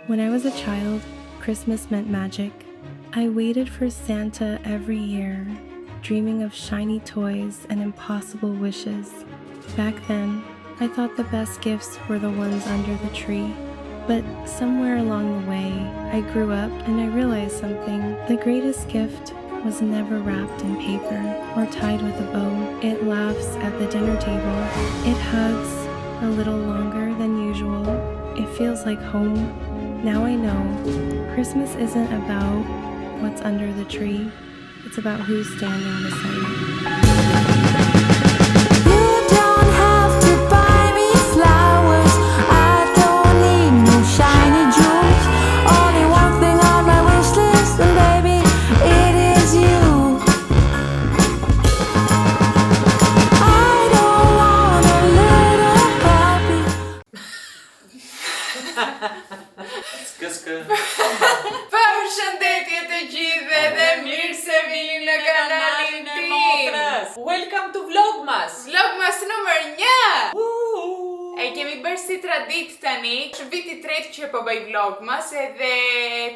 When I was a child, Christmas meant magic. I waited for Santa every year, dreaming of shiny toys and impossible wishes. Back then, I thought the best gifts were the ones under the tree. But somewhere along the way, I grew up and I realized something. The greatest gift was never wrapped in paper or tied with a bow. It laughs at the dinner table. It hugs a little longer than usual. It feels like home. Now I know Christmas isn't about what's under the tree. It's about who's standing beside it. You don't have to buy me flowers. I don't need no shiny jewels. Only one thing on my wish list, and baby, it is you. I don't want a little puppy. Përshëndetje të gjithëve dhe mirë se vini në kanalin tim. Welcome to Vlogmas. Vlogmas numër 1. E kemi bërë si tradit tani. Është viti 3 që po bëj Vlogmas edhe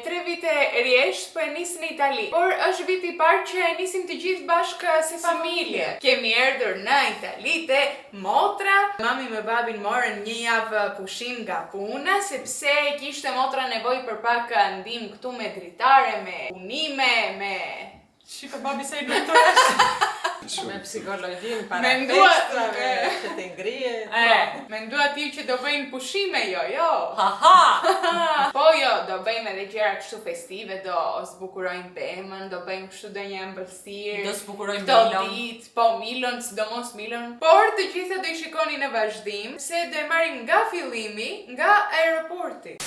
3 vite rjesht po e nis në Itali. Por është viti i parë që e nisim të gjithë bashkë si familje. Kemi erdhur në Itali te motra. Mami me babin morën një javë pushim nga puna sepse kishte motra nevojë për pak ndihmë këtu me dritare, me punime, me Shiko babi se i drejtoresh. Me psikologjin para festave, që të ngrihet. Mendua ti që do bëjnë pushime, jo. Haha! Po jo, do bëjmë edhe gjëra kështu festive, do zbukurojmë pemën, do bëjmë kështu do një ëmbëlsirë. Do zbukurojmë këto Milon. ditë, po Milon, sidomos Milon. Por të gjitha do i shikoni në vazhdim, se do e marrim nga fillimi, nga aeroporti.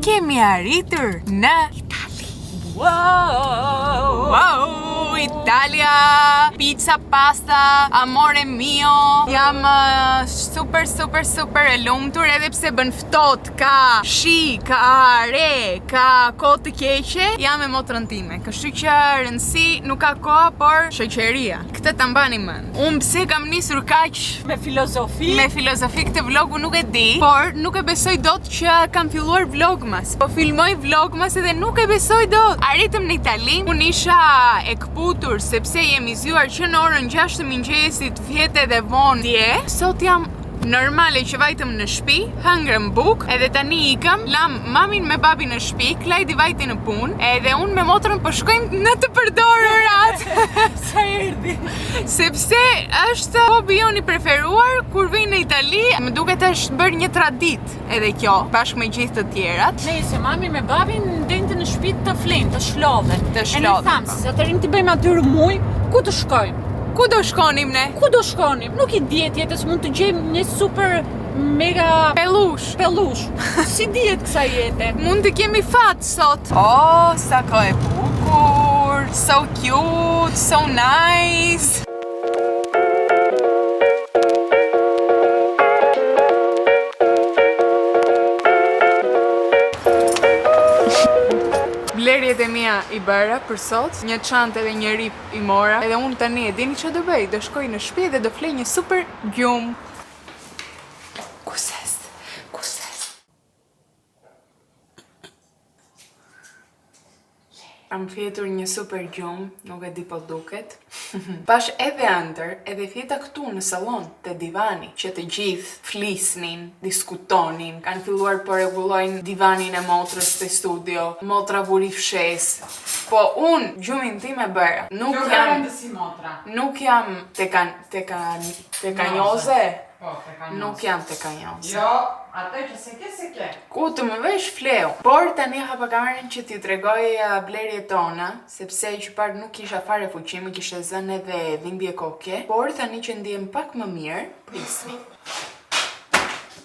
Kemi arritur në Itali. Wow, Italia, pizza, pasta, amore mio. Jam super e lumtur edhe pse bën ftohtë, ka shi, ka are, ka kohë të keqe. Jam me motrën time, kështu që rëndësi nuk ka koha, por shoqëria. Këtë ta mbani mend. Unë pse kam nisur kaq Me filozofi. me filozofi këtë vlogu nuk e di, por nuk e besoj dot që kam filluar Vlogmas. Po filmoj Vlogmas edhe nuk e besoj dot. Arritëm në Itali, unë isha e kputur sepse jemi zgjuar që në orën 6 të mëngjesit, vjetë edhe vonë dje. Sot jam normale që vajtëm në shtëpi, hëngrëm buk, edhe tani ikëm, lam mamin me babin në shtëpi, Klajdi vajti në punë, edhe unë me motrën po shkojmë në të përdorurat. Sa erdhi? Sepse është hobi jon i preferuar kur vi në Itali, më duket është bërë një tradit edhe kjo, bashkë me gjithë të tjerat. Nëse mami me babin ndente në shtëpi të flenë, të shlodhen. Të E shlodhen, ne thamë, se atërin të bëjmë atyre muj, ku të shkojmë? Ku do shkonim ne? Ku do shkonim? Nuk i dihet jetës, mund të gjejmë një super mega Pellush. Si dihet kësaj jete? Mund të kemi fat sot. Oh, sa ko e bukur, so cute, so nice. Blerjet e mia i bëra për sot, një çantë edhe një rip i mora. Edhe unë tani e dini çfarë do bëj, do shkoj në shtëpi dhe do flej një super gjumë. Kuses. Kam fjetur një super gjumë, nuk e di po duket. Pash edhe ëndër, edhe fjeta këtu në sallon, te divani, që të gjithë flisnin, diskutonin, kanë filluar po rregullojnë divanin e motrës te studio, motra vuri fshes. Po unë gjumin tim e bëra. Nuk jam tekanjoze. Nuk jam tekanjoze. Jo, atë që se ke. Ku të më vesh fleu. Por tani hapa kamerën që t'i tregoj blerjet tona, sepse që parë nuk kisha fare fuqi, më kishe zënë edhe dhimbje koke. Por tani që ndihem pak më mirë, prisni.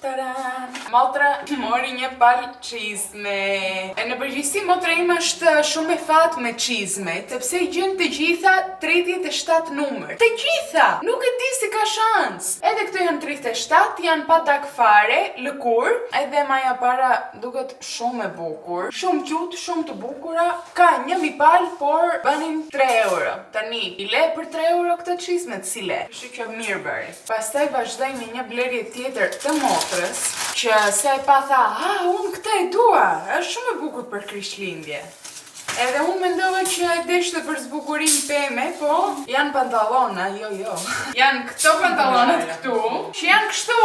Taran! Motra mori një palë çizme. E në përgjithësi motra ime është shumë e fat me çizmet, sepse I gjen të gjitha 37 numër. Të gjitha! Nuk e di si ka shans. Edhe këto janë 37, janë pa tak fare, lëkur, edhe maja para duket shumë e bukur. Shumë cute, shumë të bukura. Ka një mi palë, por banin 3 euro. Tani, I le për 3 euro këtë çizmet, si le. Kështu që mirë bëri. Pastaj vazhdoj me një blerje tjetër të motrës, që se pa tha, unë këtë e dua, është shumë e bukur për Krishtlindje. Edhe unë mendova që e deshte për zbukurim peme, po janë pantallona, jo. Janë këto pantallonat këtu, që janë kështu,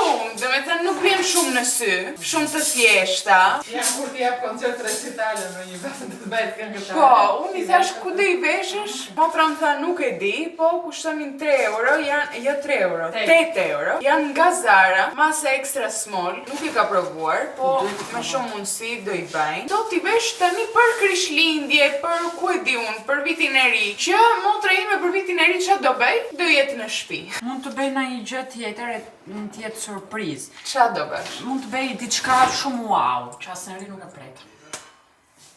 dhe me thënë nuk vjen shumë në sy, shumë të thjeshta. Janë kur t'i jap koncert recitale në një vend të bëhet këngëtare. Po, unë I thash ku do I veshësh? Motra më tha nuk e di, po kushtonin 3 euro, janë, jo 3 euro, 8 euro. Janë nga Zara, masa extra small, nuk I ka provuar, po me shumë mundësi do I bajnë. Do t'i vesh tani për Krishtlindje, për ku e di unë, për vitin e ri, që motra ime për vitin e ri çfarë do bëj? Do jetë në shtëpi. Mund të bëj ndonjë gjë tjetër e të jetë surprizë. Çfarë do bësh? Mund të bëj diçka shumë wow, që asnjëri nuk e pret.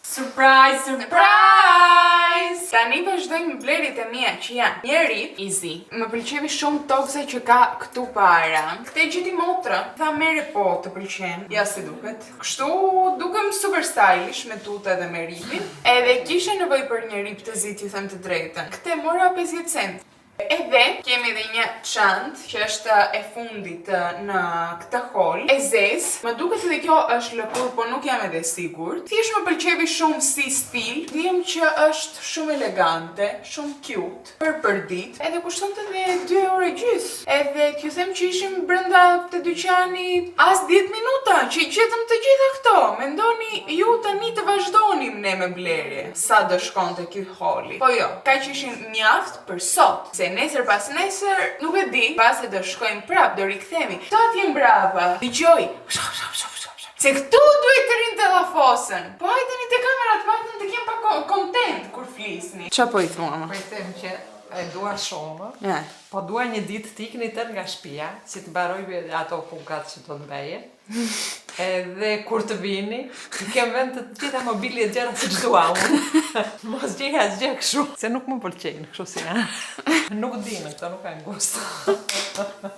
Surprise, surprise! Tani vazhdojmë me blerjet e mia që janë njëri, easy. Më pëlqevi shumë tokse që ka këtu para. Këtë e gjeti motra. Tha mere po të pëlqen. Ja si duket. Kështu dukem super stylish me tuta dhe me ripin. Edhe kishe nevojë për një rip të zi, t'ju them të drejtën. Këtë mora 50 cent. Edhe kemi edhe një çantë që është e fundit në këtë hol, e zezë. Më duket edhe kjo është lëkur, po nuk jam edhe sigurt. Thjesht më pëlqevi shumë si stil. Dijem që është shumë elegante, shumë cute, për përdit. Edhe kushtonte edhe 2 euro gjys. Edhe t'ju them që ishim brenda të dyqani as 10 minuta, që I gjetëm të gjitha këto. Mendoni ju tani të vazhdonim ne me blerje, sa do shkonte ky holi. Po jo, kaq ishin mjaft për sot. Nesër pas nesër, nuk e di, pas e do shkojmë prap, do rikthemi. Këto atje mbrapa, dëgjoj, se këtu duhet të rinë të dhafosën. Po hajteni te kamerat, po hajteni të kem pa kontent kur flisni. Qa po I thua, Po I them që e dua shumë, Ja. po dua një ditë t'ikni tërë nga shtëpia, si të mbaroj ato punkat që do të bëje. Edhe kur të vini, I kem vend të gjitha mobilje gjëra siç dua unë. Mos gjej asgjë kështu, se nuk më pëlqejnë kështu si janë. Nuk dinë, këto nuk kanë gust.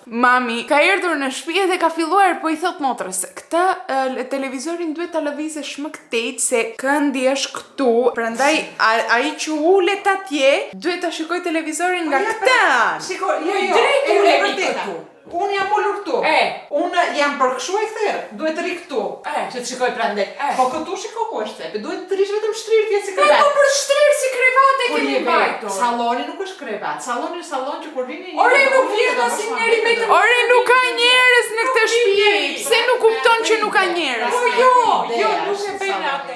Mami ka erdhur në shtëpi dhe ka filluar, po I thot motrës, këtë televizorin duhet ta lëvizësh më këtej se këndi është këtu, prandaj ai që ulet atje duhet ta shikoj televizorin nga këta. Shiko, drejt ulemi këtu. Unë jam ullur këtu. Unë jam për këshu e këtherë. Duhet të ri këtu. Që të shikoj prandaj. Po këtu shiko ku është tepe. Duhet të rish vetëm shtrirë si krevat. Po për shtrirë si krevat e kemi bajtur. Saloni nuk është krevat. Saloni është salon që kur vini... Ore nuk vjen asnjë njeri me të... Ore nuk ka njerëz në këtë shtëpi. Pse nuk kupton që nuk ka njerëz? Po jo, nuk e bëjnë atë.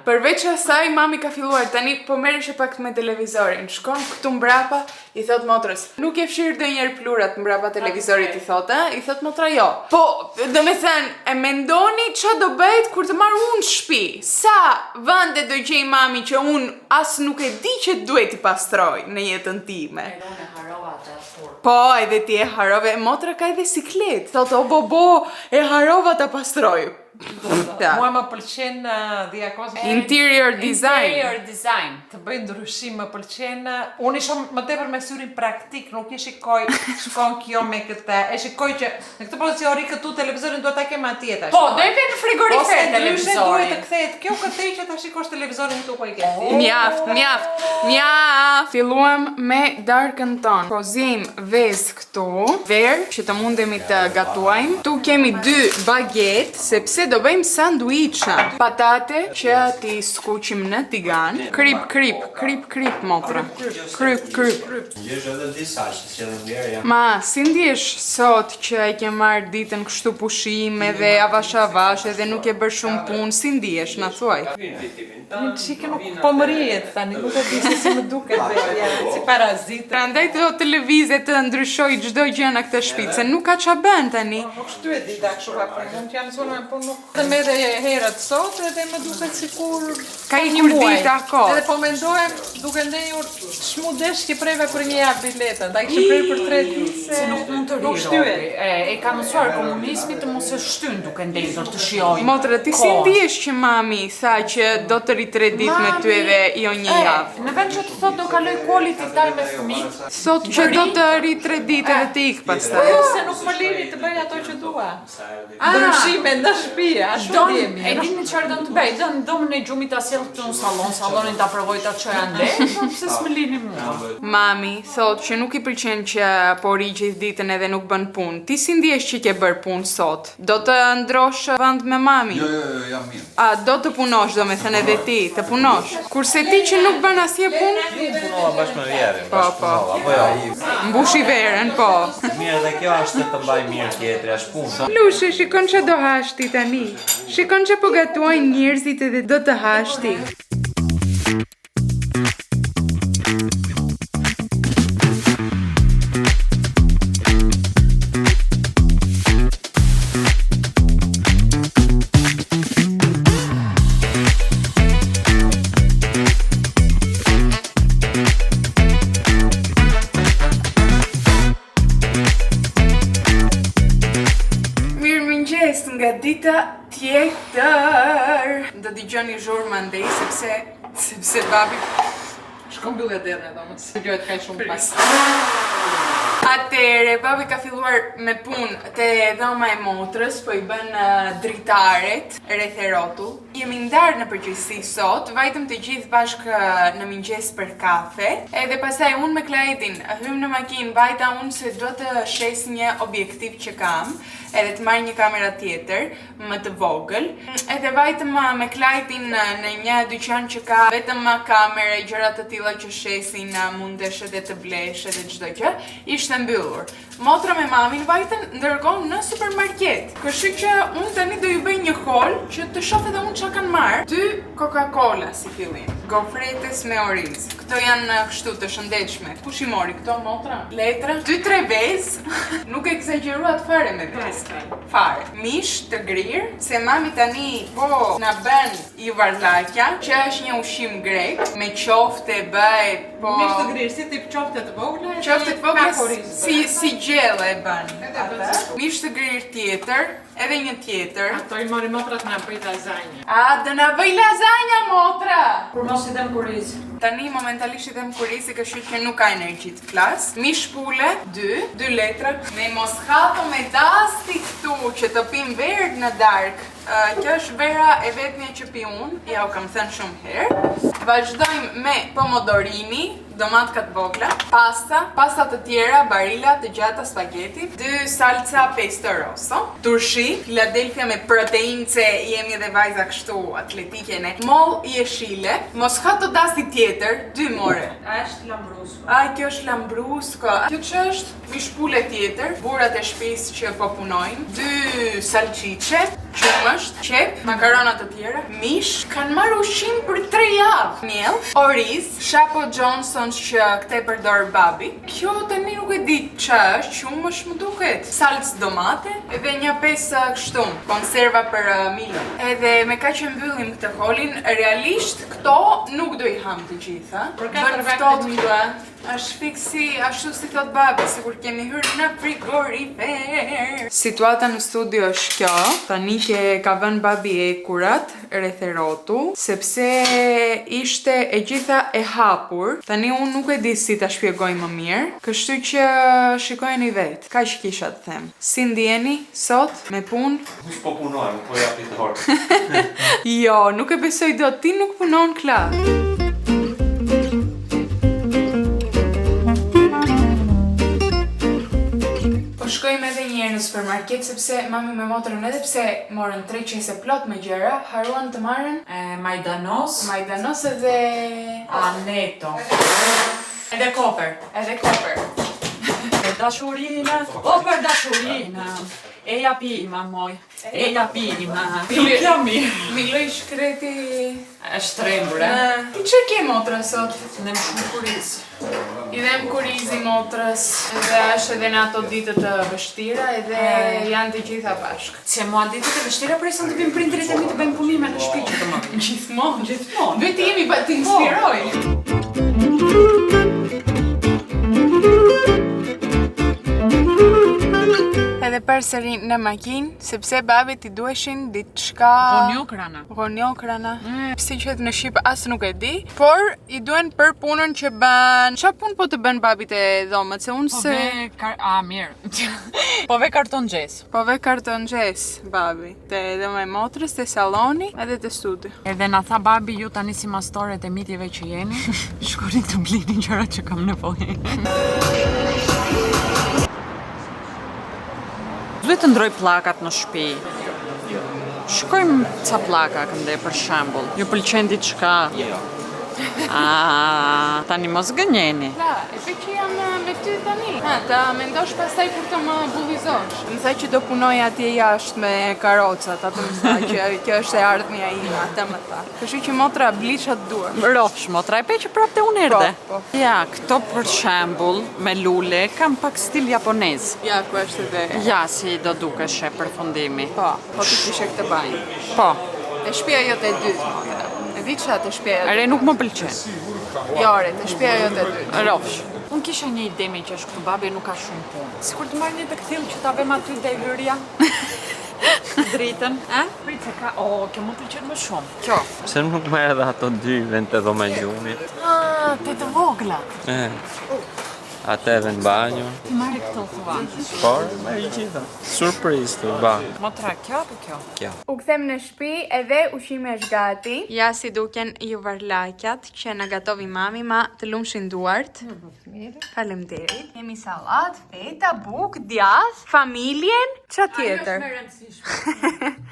Përveç asaj, mami ka filluar tani po merresh pak me televizorin. Shkon këtu mbrapa, I thot motrës, nuk e fshir ndonjëherë plurat mbrapa televizorit, I thot motra jo. Po, do me thënë, e mendoni ç'a do bëhet kur të marr unë shtëpi? Sa vende do gjej mami që unë as nuk e di që duhet I pastroj në jetën time. Unë e harova atë furrë. Po, edhe ti e harove, motra ka edhe siklet. Thot, o bobo, e harova ta pastroj. Mua më pëlqen Interior design. Interior design. Të bëj ndryshim, më pëlqen. Unë isha më tepër me syrin praktik, nuk I shikoj shkon kjo me këtë. E shikoj që në këtë pozicion ri këtu televizorin duhet ta kem atjetër. Po, do I vjen në frigorifer televizorin. Duhet të kthehet kjo këtej që ta shikosh televizorin këtu ku I ke. Mjaft. Filluam me darkën ton. Pozim vezë këtu, verë që të mundemi të gatuajmë. Tu kemi 2 baget, sepse do bëjmë sanduiça. Patate që ti skuqim në tigan. Krip motra. Kryp. Ndjesh edhe disa që s'janë mirë ja. Ma, si ndjesh sot që e ke marrë ditën kështu pushime dhe avash edhe nuk e bër shumë punë, si ndjesh, na thuaj? Një qike nuk po më rrijet tani, nuk e di se si më duket. si parazit. Prandaj do të lëvizje të ndryshoj çdo gjë në këtë shtëpi, se nuk ka ç'a bën tani. Nuk shty e dita kështu ka për mund t'ja mësoj po nuk të merre herët sot edhe më duket sikur Ka ikur dita kohë. Edhe po mendohem duke ndenjur çmu deshje preve për një javë biletën, ta kishe prerë për 3 ditë. Se nuk mund të rri. E ka mësuar komunizmi të mos e shtyn duke ndenjur të shijojë. Motra, ti si ndihesh që mami tha që do të ri 3 ditë me ty edhe jo një javë? Në vend që të thotë do kaloj quality time me fëmijët. Sot që do të ri 3 ditë edhe të ik pastaj. Se nuk më lini të bëj ato që dua. Ndryshime në shtëpi, ashtu jemi. E dini çfarë do të bëj? Domën e gjumit ta sjell këtu në sallonin ta provoj ta çoj ande, pse s'më lini mua. Mami thot që nuk i pëlqen që po ri gjithë ditën edhe nuk bën punë. Ti si ndihesh që ke bër punë sot? Do të ndrosh vend me mami? Jo, jam mirë. A do të punosh, domethënë edhe ti, të punosh? Kurse ti që nuk bën asnjë punë? Punova bashkë me vjerin. Po. Po jo. Mbushi verën, po. Mirë dhe kjo është të mbaj mirë tjetri, është punë. Lushe, shikon që do hashti tani. Shikon që po gatuajnë njerëzit edhe do të hashti. Nga dita tjetër do dëgjoni zhurmë andej sepse babi Shko mbyllja derën domos. Dëgohet kaq shumë pas. Atëre, babi ka filluar me punë te dhoma e motrës, po i bën dritaret rreth e rrotull. Jemi ndarë në përgjithësi sot, vajtëm të gjithë bashkë në mëngjes për kafe, edhe pastaj unë me Klaidin hym në makinë, vajta unë se do të shes një objektiv që kam, edhe të marrë një kamera tjetër, më të vogël, edhe vajtëm me Klaidin në një dyqan që ka vetëm kamere, gjëra të tilla që shesin, mundesh edhe të blesh edhe çdo gjë, ishte mbyllur. Motra me mamin vajtën ndërkohë në supermarket. Kështu që unë tani do ju bëj një haul që të shoh edhe unë çka kanë marrë. 2 Coca-Cola si fillim, gofretes me oriz. Këto janë kështu të shëndetshme. Kush i mori këto, motra? Letra, 2-3 vezë. Nuk e egzageruat fare me vezë. Fare. Mish të grirë, se mami tani po na bën i varllaqja, që është një ushqim grek, me qofte bëhet, po Mish të grirë, si tip qofte të vogla? qofte të vogla si gjelle e bën. Mish të grirë tjetër, edhe një tjetër. Ato i mori motrat na bëj lazanjë. A, do na bëj lazanja, motra! Kur mos i dem kuriz. Tani momentalisht i them kurizi, kështu që nuk ka energji të flas. Mish pule, 2 letra. Me Moscato me dasti këtu që të pim verë në darkë. Kjo është vera e vetmja që pi unë, ja u kam thënë shumë herë. Vazhdojmë me pomodorini, domatka të vogla, pasta të tjera, barilla të gjata spaghetti, 2 salsa pesto rosso, turshi, Philadelphia me proteinë se jemi edhe vajza kështu atletike ne, moll jeshile, Moscato dasti tjetër, 2 more. A është lambrusko. Ai, kjo është lambrusko. Kjo që është mishpule tjetër, burrat e shtëpisë që po punojnë, 2 salcice, qumësht, qep, makarona të tjera, mish, kanë marrë ushqim për 3 javë. Miell, oriz, Shapo Johnsons që këte përdor babi. Kjo tani nuk e di ç'a është, qumësht më duket. Salcë domate, edhe një 5 kështu, konserva për Milo. Edhe me kaq që mbyllim këtë holin, realisht këto nuk do i ham të gjitha. Bën ftohtë këtu. Është fiksi, ashtu si thot babi, sikur kemi hyrë në frigorifer. Situata në studio është kjo, tani që ka vënë babi ekurat rreth e rrotull, sepse ishte e gjitha e hapur. Tani unë nuk e di si ta shpjegoj më mirë, kështu që shikojeni vetë. Kaq kisha të them. Si ndjeni sot me punë? Kush po punojmë, po japi dorë. Jo, nuk e besoj dot, ti nuk punon Kla. Shkojmë edhe një herë në supermarket sepse mami me motrën edhe pse morën 3 qese plot me gjëra, haruan të marrën Majdanos edhe aneto. Edhe koper. Për dashurina, o për dashurina. Eja pima moj, eja pima. Pikja mirë. Miloj shkreti Është trembur, Që ke motra sot? Ne më shumë kuriz. Idhem kurizi motrës, edhe është edhe në ato ditët të vështira, edhe janë të gjitha bashkë. Se mua ditët e vështira presën të vinë prindrit e mi të bëjmë punime në shtëpi që të më. Gjithmonë. Vetë jemi pa të inspiroj. Edhe përsëri në makinë, sepse babit I duheshin diçka... Gonjokrana. Si qëtë në Shqip as nuk e di, por I duen për punën që bën... Qa punë po të bën babit e dhomët, se unë se... Mirë. Po ve karton gjes. Po ve karton gjes, babi. Te dhome motrës, te saloni, edhe te studi. Edhe na tha babi ju tani si mastoret e mitjeve që jeni, shkoni të blini gjëra që kam nevojë. Duhet të ndroj plakat në shtëpi. Shkojmë ca plaka kënde për shembull. Ju pëlqen diçka? Tani mos gënjeni. La, e pe që jam me ty tani. Ta mendosh pastaj kur të më bullizosh. Më tha që do punoj atje jashtë me karocat, atë më tha që kjo është e ardhmja ime, atë më tha. Kështu që motra bliçat duar. Rofsh motra, e pe që prapë unë erdhe. Po. Ja, këto për shembull me lule kam pak stil japonez. Ja, ku është edhe. Ja, si do dukesh e përfundimi. Po ti kishe këtë banjë. Po. Te shtëpia jote e dytë, motra. E di çfarë te shtëpia jote? Re nuk më pëlqen. Jo, re, te shtëpia jote e dytë. Rofsh. Unë kisha një ide me që është këtu babi nuk ka shumë punë. Sikur të marrë një të këthil që ta vem aty dhe hyrja. Dritën. Prit se ka, kjo më pëlqen më shumë. Kjo. Pse nuk merr edhe ato dy vend të dhoma gjumit? Te të vogla. Atë edhe në banjo. Ti marri këto thua. Por, me I gjitha. Surprizë të banjo. Motra, kjo apo kjo? Kjo. U kthem në shtëpi edhe ushqimi është gati. Ja si duken ju varllaqat që na gatovi mami, ma të lumshin duart. Faleminderit. Kemi sallat, feta, buk, djath, familjen, ç'a tjetër?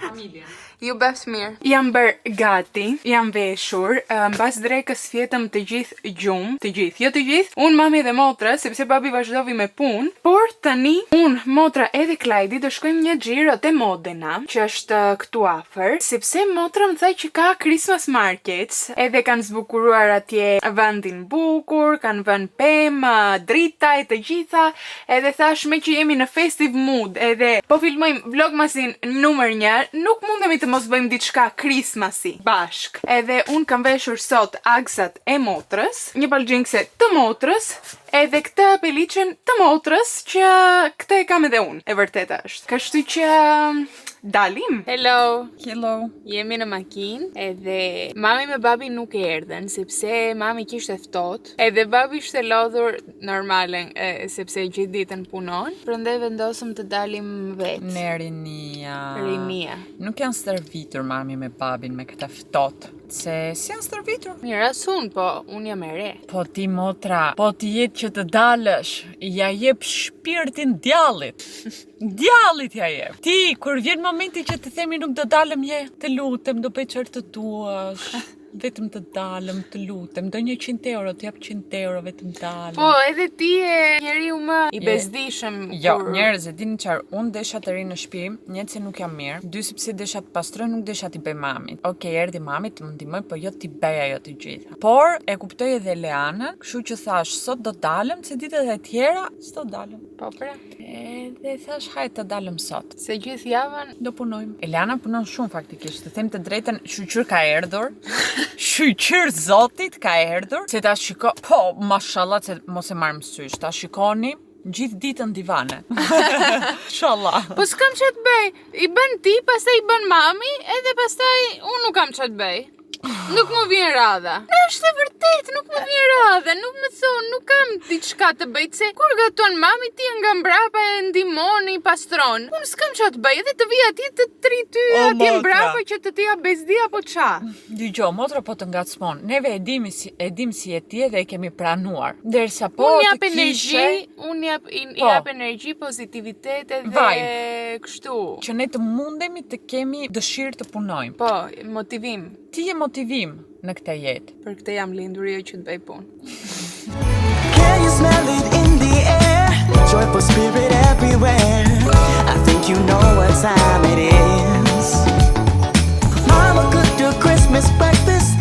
Familjen. Ju bëftë mirë. Jam bërë gati, jam veshur, mbas drekës fjetëm të gjithë gjumë, të gjithë, jo të gjithë, unë, mami dhe motra, sepse babi vazhdovi me punë, por tani, unë, motra edhe Klajdi do shkojmë një xhiro te Modena, që është këtu afër, sepse motra më tha që ka Christmas markets, edhe kanë zbukuruar atje vendin bukur, kanë vënë pemë, drita e të gjitha, edhe thash me që jemi në festive mood, edhe po filmojmë vlogmasin numër 1, nuk mundemi të mos bëjmë diçka Christmasi bashk. Edhe unë kam veshur sot agsat e motrës, një ballxhinkse të motrës, edhe këtë peliçen të motrës që këtë e kam edhe unë, e vërteta është. Kështu që dalim. Hello. Jemi në makinë, edhe mami me babi nuk erdhen, sepse mami kishte ftohtë, edhe babi ishte lodhur normale, sepse gjithë ditën punon, prandaj vendosëm të dalim vetë. Ne Rinia. Nuk janë stërvitur mami me babin me këta ftohtë. Se si janë stërvitur? Mirë asun, po unë jam e re. Po ti motra, po ti jetë që të dalësh, ja jep shpirtin djallit. Djallit ja jep. Ti, kur vjen momenti që të themi nuk do dalëm je, të lutem, do bëj çfarë të duash. Vetëm të dalëm, të lutem, do 100 euro, të jap 100 euro, vetëm dalëm. Po, edhe ti e njeriu më I bezdishëm. Jo, njerëz, e dini çfarë, unë desha të ri në shtëpi, një se nuk jam mirë, dy sepse desha të pastroj, nuk desha t'i bëj mamit. Okej, erdhi mami të më ndihmoj, po jo t'i bëj ajo të gjitha. Por e kuptoj edhe Leanën, kështu që thash, sot do dalëm, se ditët e tjera s'do dalëm. Po pra. Edhe thash, hajde të dalëm sot. Se gjithë javën do punojmë. Leana punon shumë faktikisht, të them të drejtën, shqyr ka erdhur. Shqyr zotit ka erdhur. Se ta shiko, po, mashallah, se mos e marrë mësysh, ta shikoni gjithë ditën divane. Inshallah. Po s'kam që të bëj. I bën ti, pastaj I bën mami, edhe pastaj unë nuk kam që të bëj. Nuk më vjen radha. Është e vërtet, nuk më vjen radha. Nuk më thon, nuk kam diçka të bëj. Se kur gaton mami ti nga mbrapa e ndihmoni, pastron. Unë s'kam çfarë të bëj, edhe të vi atje të tri ty atje mbrapa që të t'ja bezdi apo ça. Dgjoj, motra po të ngacmon. Neve e dim si je ti dhe e kemi pranuar. Derisa po unë të jap kishe, energji, unë jap energji, pozitivitet edhe kështu. Që ne të mundemi të kemi dëshirë të punojmë. Po, motivim. Ti je motivim në këtë jetë. Për këtë jam lindur jo që të bëj punë. Can you smell it in the air? Joyful spirit everywhere. I think you know what time it is. Mama cooked a Christmas breakfast.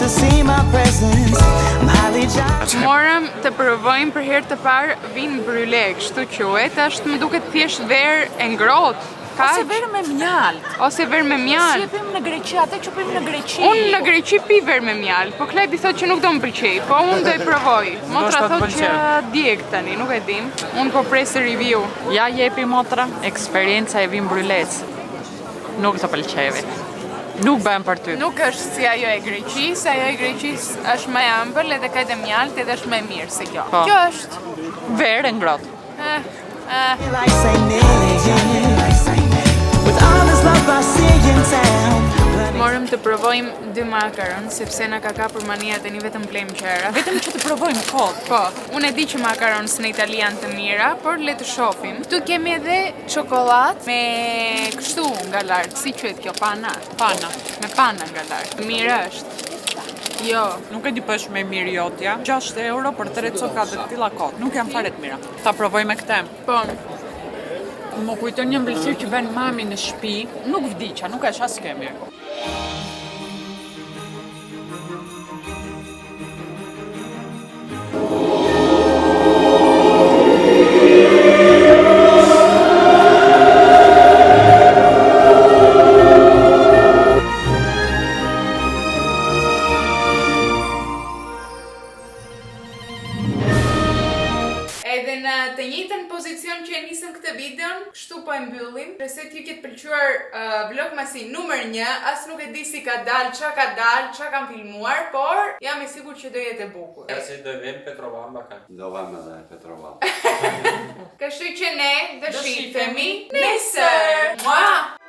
to see my presence. I'm highly judged. Morëm të provojmë për herë të parë vin brûlé, kështu quhet, është më duket thjesht verë e ngrohtë. Ose verë me mjalt. Ose verë me Si mjalt. e pim në Greqi, atë që pim në Greqi. Unë në Greqi pi verë me mjalt, po Klajdi thot që nuk do më pëlqej, po unë do i provoj. Motra thot që djeg tani, nuk e dim. Unë po presë review. Ja jepi motra, eksperienca e vin brylec. Nuk të pëlqevi. Nuk bën për ty. Nuk është si ajo e Greqisë, ajo e Greqisë është më e ëmbël edhe ka edhe mjalt edhe është më e mirë se kjo. Po. Kjo është Verë e ngrohtë. Like Saint Nillian. With all this love I see in town. morëm të provojmë dy makaron, sepse na ka kapur mania tani vetëm blejmë qera. Vetëm që të provojmë kot. Po, unë e di që makarons në Itali janë të mira, por le të shohim. Këtu kemi edhe çokollatë me kështu nga lart, si quhet kjo pana? Pana. Me pana nga lart. Mirë është. Jo, Nuk e di po është me mirë jotja. 6 euro për 3 coka të këtilla kot. Nuk janë fare të mira. Ta provoj me këtë. po, Më kujton një mbëlsirë që bën mami në shtëpi. Nuk vdiqa, nuk është as kjo e mirë. edhe në të njëjtën pozicion që e nisëm këtë videon, kështu po e mbyllim. Presoj t'ju ketë pëlqyer vlogmasi numër 1, as nuk e di si ka dal, çka kam filmuar, por jam i sigurt që do jetë e bukur. Ja si do vim Petrovamba ka. Do vëm edhe Petrovamba. Kështu që ne do shihemi nesër. Mua!